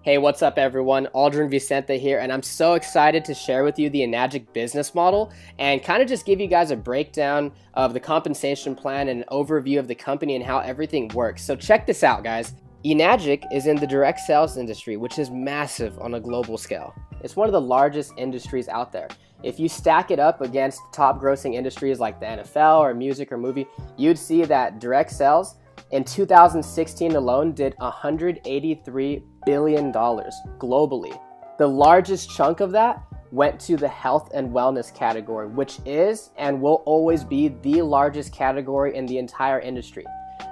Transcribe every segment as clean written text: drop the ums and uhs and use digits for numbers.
Hey, what's up everyone? Aldrin Vicente here, and I'm so excited to share with you the Enagic business model and kind of just give you guys a breakdown of the compensation plan and an overview of the company and how everything works. So check this out, guys. Enagic is in the direct sales industry, which is massive on a global scale. It's one of the largest industries out there. If you stack it up against top grossing industries like the NFL or music or movie, you'd see that direct sales in 2016 alone did $183 billion globally. The largest chunk of that went to the health and wellness category, which is and will always be the largest category in the entire industry.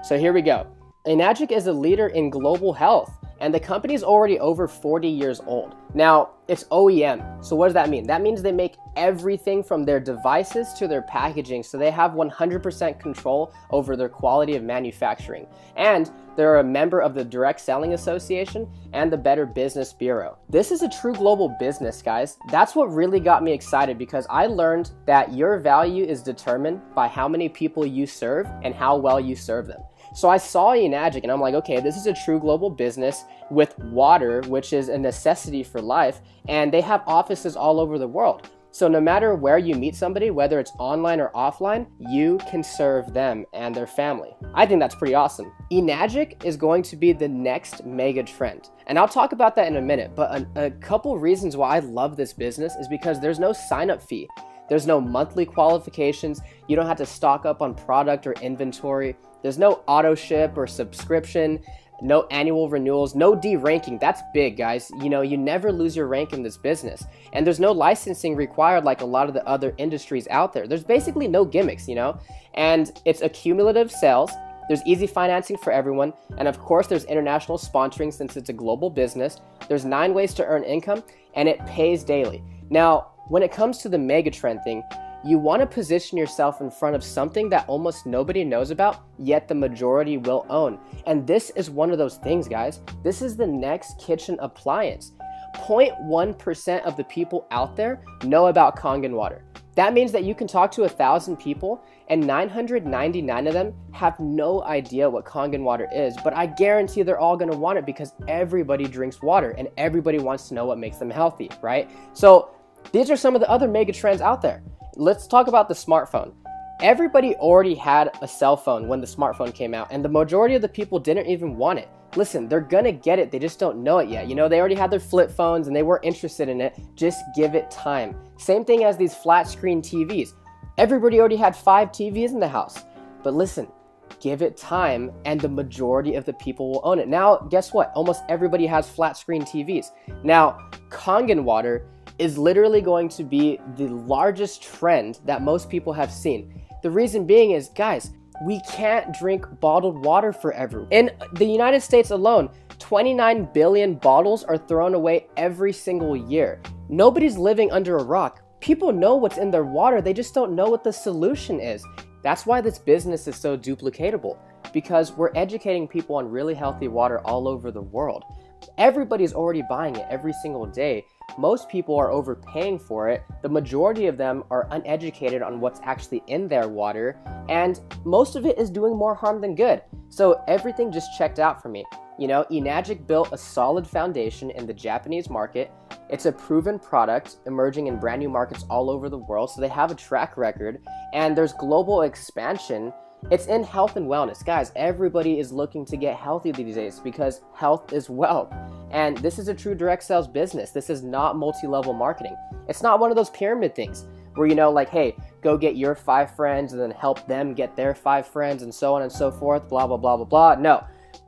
So here we go. Enagic is a leader in global health, and the company is already over 40 years old. Now, it's OEM. So what does that mean? That means they make everything from their devices to their packaging, so they have 100% control over their quality of manufacturing. And they're a member of the Direct Selling Association and the Better Business Bureau. This is a true global business, guys. That's what really got me excited, because I learned that your value is determined by how many people you serve and how well you serve them. So I saw Enagic and I'm like, okay, this is a true global business with water, which is a necessity for life, and they have offices all over the world. So no matter where you meet somebody, whether it's online or offline, you can serve them and their family. I think that's pretty awesome. Enagic is going to be the next mega trend. And I'll talk about that in a minute, but a couple reasons why I love this business is because there's no sign-up fee. There's no monthly qualifications. You don't have to stock up on product or inventory. There's no auto ship or subscription, no annual renewals, no de-ranking. That's big, guys. You never lose your rank in this business. And there's no licensing required like a lot of the other industries out there. There's basically no gimmicks, and it's accumulative sales. There's easy financing for everyone. And of course, there's international sponsoring since it's a global business. There's 9 ways to earn income, and it pays daily. Now, when it comes to the mega trend thing, you want to position yourself in front of something that almost nobody knows about, yet the majority will own. And this is one of those things, guys. This is the next kitchen appliance. 0.1% of the people out there know about Kangen water. That means that you can talk to 1,000 people and 999 of them have no idea what Kangen water is, but I guarantee they're all gonna want it because everybody drinks water and everybody wants to know what makes them healthy, right? So these are some of the other mega trends out there. Let's talk about the smartphone. Everybody already had a cell phone when the smartphone came out, and the majority of the people didn't even want it. Listen, they're gonna get it, they just don't know it yet. They already had their flip phones and they weren't interested in it. Just give it time. Same thing as these flat screen TVs. Everybody already had 5 TVs in the house. But listen, give it time and the majority of the people will own it. Now, guess what? Almost everybody has flat screen TVs. Now, Kangen water is literally going to be the largest trend that most people have seen. The reason being is, guys, we can't drink bottled water forever. In the United States alone, 29 billion bottles are thrown away every single year. Nobody's living under a rock. People know what's in their water, they just don't know what the solution is. That's why this business is so duplicatable, because we're educating people on really healthy water all over the world. Everybody's already buying it every single day. Most people are overpaying for it. The majority of them are uneducated on what's actually in their water, and most of it is doing more harm than good. So everything just checked out for me. Enagic built a solid foundation in the Japanese market. It's a proven product emerging in brand new markets all over the world, so they have a track record, and there's global expansion. It's in health and wellness. Guys, everybody is looking to get healthy these days because health is wealth. And this is a true direct sales business. This is not multi-level marketing. It's not one of those pyramid things where, hey, go get your 5 friends and then help them get their 5 friends and so on and so forth, blah, blah, blah, blah, blah. No,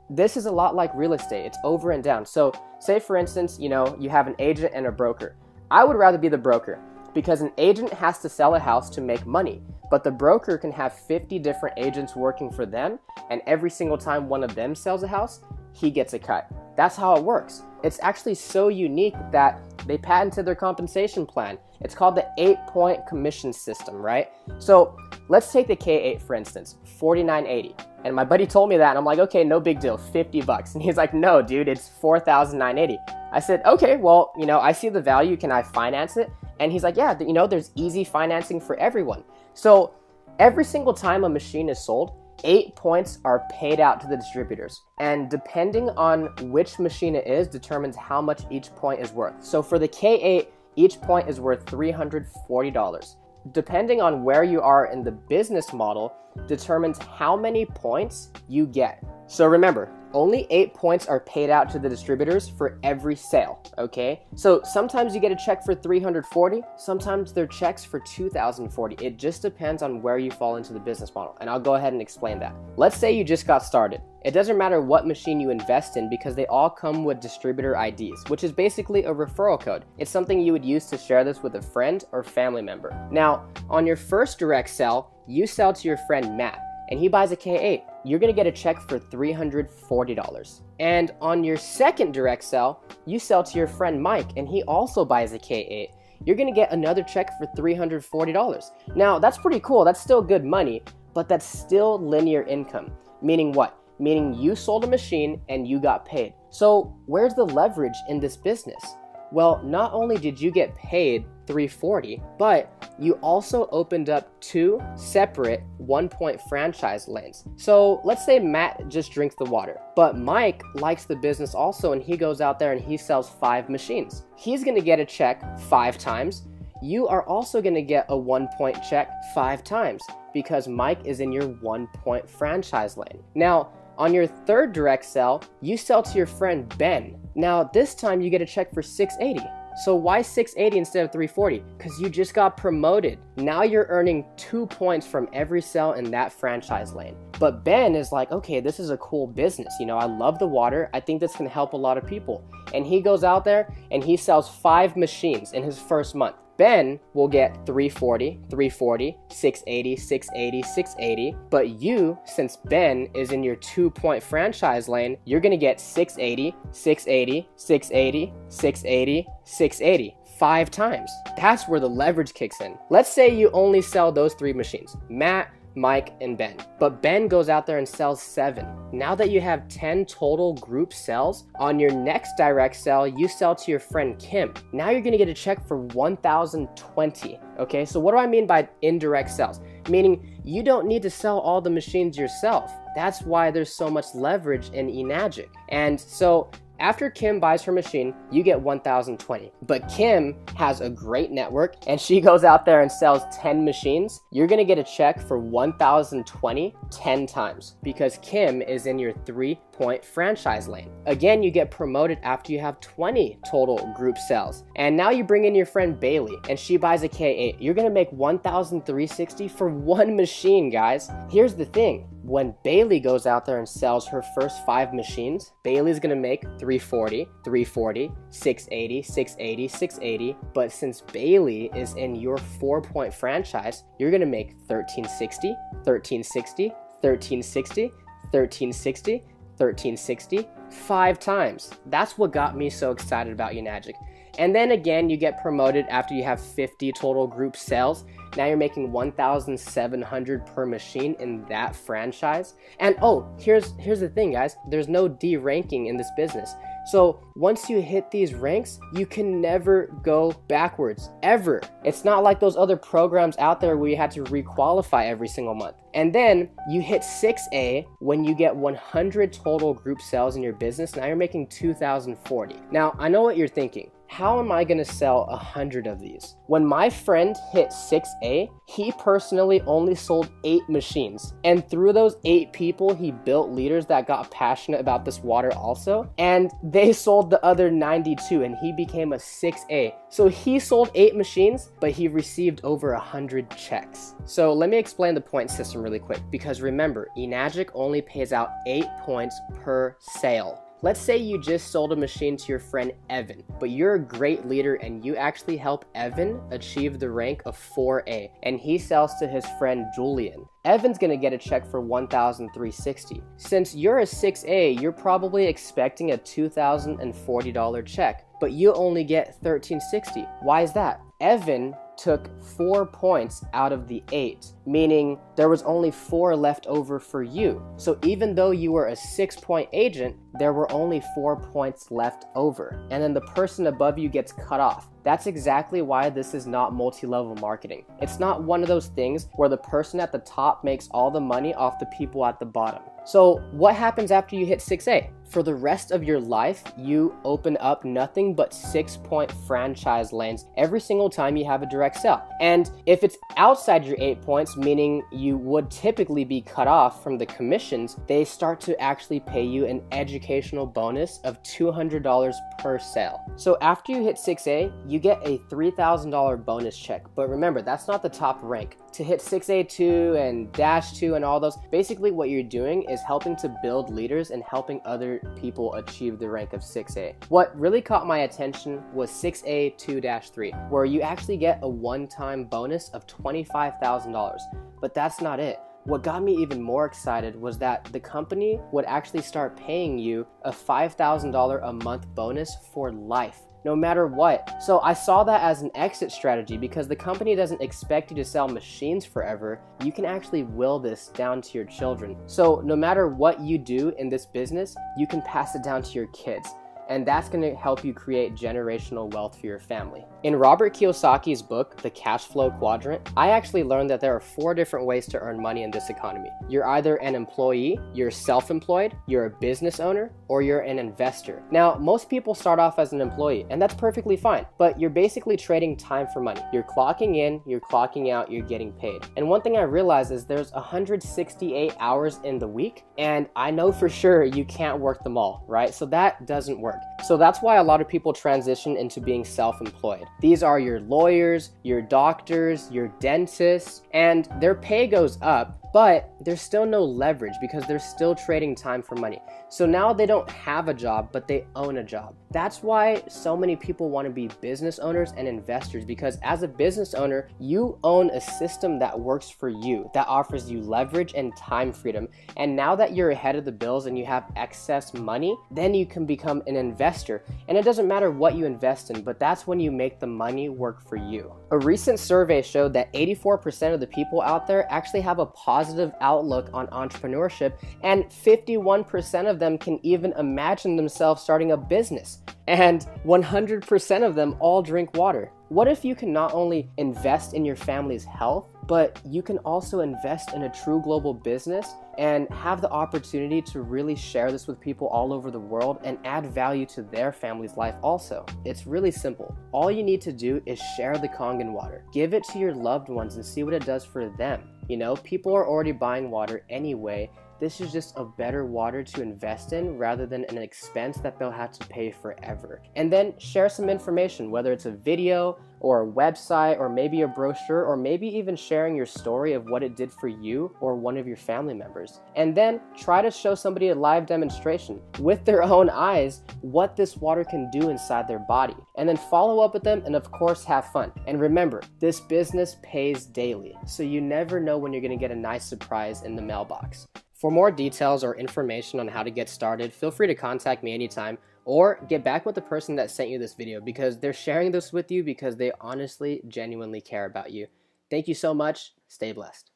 this is a lot like real estate. It's over and down. So say, for instance, you have an agent and a broker. I would rather be the broker because an agent has to sell a house to make money. But the broker can have 50 different agents working for them, and every single time one of them sells a house, he gets a cut. That's how it works. It's actually so unique that they patented their compensation plan. It's called the 8-point commission system, right? So let's take the K8 for instance, $49.80. And my buddy told me that, and I'm like, okay, no big deal, $50. And he's like, no, dude, it's $4,980. I said, okay, well, I see the value. Can I finance it? And he's like, yeah, there's easy financing for everyone. So every single time a machine is sold, 8 points are paid out to the distributors. And depending on which machine it is determines how much each point is worth. So for the K8, each point is worth $340. Depending on where you are in the business model determines how many points you get. So remember, only 8 points are paid out to the distributors for every sale, okay? So sometimes you get a check for 340, sometimes they're checks for 2040. It just depends on where you fall into the business model, and I'll go ahead and explain that. Let's say you just got started. It doesn't matter what machine you invest in because they all come with distributor IDs, which is basically a referral code. It's something you would use to share this with a friend or family member. Now, on your first direct sell, you sell to your friend Matt, and he buys a K8. You're gonna get a check for $340. And on your second direct sell, you sell to your friend Mike, and he also buys a K8. You're gonna get another check for $340. Now, that's pretty cool. That's still good money, but that's still linear income. Meaning what? Meaning you sold a machine and you got paid. So where's the leverage in this business? Well, not only did you get paid $340, but you also opened up 2 separate 1-point franchise lanes. So let's say Matt just drinks the water, but Mike likes the business also, and he goes out there and he sells 5 machines. He's gonna get a check 5 times. You are also gonna get a 1-point check 5 times because Mike is in your 1-point franchise lane. Now, on your third direct sell, you sell to your friend Ben. Now, this time you get a check for $680. So why $680 instead of $340? Because you just got promoted. Now you're earning 2 points from every sell in that franchise lane. But Ben is like, okay, this is a cool business. You know, I love the water. I think this can help a lot of people. And he goes out there and he sells 5 machines in his first month. Ben will get $340, $340, $680, $680, $680. But you, since Ben is in your 2-point franchise lane, you're gonna get $680, $680, $680, $680, $680. 5 times. That's where the leverage kicks in. Let's say you only sell those 3 machines, Matt, Mike, and Ben. But Ben goes out there and sells 7. Now that you have 10 total group sales, on your next direct sell, you sell to your friend Kim. Now you're gonna get a check for $1,020. Okay, so what do I mean by indirect sales? Meaning you don't need to sell all the machines yourself. That's why there's so much leverage in Enagic. And so after Kim buys her machine, you get $1,020. But Kim has a great network and she goes out there and sells 10 machines. You're gonna get a check for $1,020 10 times because Kim is in your 3-point franchise lane. Again, you get promoted after you have 20 total group sales. And now you bring in your friend Bailey and she buys a K8. You're gonna make $1,360 for 1 machine, guys. Here's the thing. When Bailey goes out there and sells her first 5 machines, Bailey's gonna make $340, $340, $680, $680, $680. But since Bailey is in your 4-point franchise, you're gonna make $1,360, $1,360, $1,360, $1,360, $1,360, 5 times. That's what got me so excited about Enagic. And then again, you get promoted after you have 50 total group sales. Now you're making $1,700 per machine in that franchise. And oh, here's the thing, guys. There's no D ranking in this business. So once you hit these ranks, you can never go backwards, ever. It's not like those other programs out there where you had to requalify every single month. And then you hit 6A when you get 100 total group sales in your business. Now you're making $2,040. Now, I know what you're thinking. How am I gonna sell 100 of these? When my friend hit 6A, he personally only sold 8 machines. And through those 8 people, he built leaders that got passionate about this water also. And they sold the other 92 and he became a 6A. So he sold 8 machines, but he received over 100 checks. So let me explain the point system really quick, because remember, Enagic only pays out 8 points per sale. Let's say you just sold a machine to your friend Evan, but you're a great leader and you actually help Evan achieve the rank of 4A, and he sells to his friend Julian. Evan's gonna get a check for $1,360. Since you're a 6A, you're probably expecting a $2,040 check, but you only get $1,360. Why is that? Evan took 4 points out of the 8, meaning there was only 4 left over for you. So even though you were a 6-point agent, there were only 4 points left over. And then the person above you gets cut off. That's exactly why this is not multi-level marketing. It's not one of those things where the person at the top makes all the money off the people at the bottom. So what happens after you hit 6A? For the rest of your life, you open up nothing but 6-point franchise lanes every single time you have a direct sale. And if it's outside your 8 points, meaning you would typically be cut off from the commissions, they start to actually pay you an educational bonus of $200 per sale. So after you hit 6A, you get a $3,000 bonus check. But remember, that's not the top rank. To hit 6A2 and Dash 2 and all those, basically what you're doing is helping to build leaders and helping other people achieve the rank of 6A. What really caught my attention was 6A2-3, where you actually get a one-time bonus of $25,000. But that's not it. What got me even more excited was that the company would actually start paying you a $5,000 a month bonus for life, no matter what. So I saw that as an exit strategy because the company doesn't expect you to sell machines forever. You can actually will this down to your children. So no matter what you do in this business, you can pass it down to your kids. And that's going to help you create generational wealth for your family. In Robert Kiyosaki's book, The Cash Flow Quadrant, I actually learned that there are 4 different ways to earn money in this economy. You're either an employee, you're self-employed, you're a business owner, or you're an investor. Now, most people start off as an employee, and that's perfectly fine, but you're basically trading time for money. You're clocking in, you're clocking out, you're getting paid. And one thing I realized is there's 168 hours in the week, and I know for sure you can't work them all, right? So that doesn't work. So that's why a lot of people transition into being self-employed. These are your lawyers, your doctors, your dentists, and their pay goes up, but there's still no leverage because they're still trading time for money. So now they don't have a job, but they own a job. That's why so many people want to be business owners and investors, because as a business owner, you own a system that works for you, that offers you leverage and time freedom. And now that you're ahead of the bills and you have excess money, then you can become an investor. And it doesn't matter what you invest in, but that's when you make the money work for you. A recent survey showed that 84% of the people out there actually have a positive outlook on entrepreneurship, and 51% of them can even imagine themselves starting a business. And 100% of them all drink water. What if you can not only invest in your family's health, but you can also invest in a true global business and have the opportunity to really share this with people all over the world and add value to their family's life also? It's really simple. All you need to do is share the Kangen water. Give it to your loved ones and see what it does for them. You know, people are already buying water anyway. This is just a better water to invest in rather than an expense that they'll have to pay forever. And then share some information, whether it's a video or a website or maybe a brochure, or maybe even sharing your story of what it did for you or one of your family members. And then try to show somebody a live demonstration with their own eyes what this water can do inside their body. And then follow up with them and of course have fun. And remember, this business pays daily, so you never know when you're going to get a nice surprise in the mailbox. For more details or information on how to get started, feel free to contact me anytime or get back with the person that sent you this video, because they're sharing this with you because they honestly, genuinely care about you. Thank you so much. Stay blessed.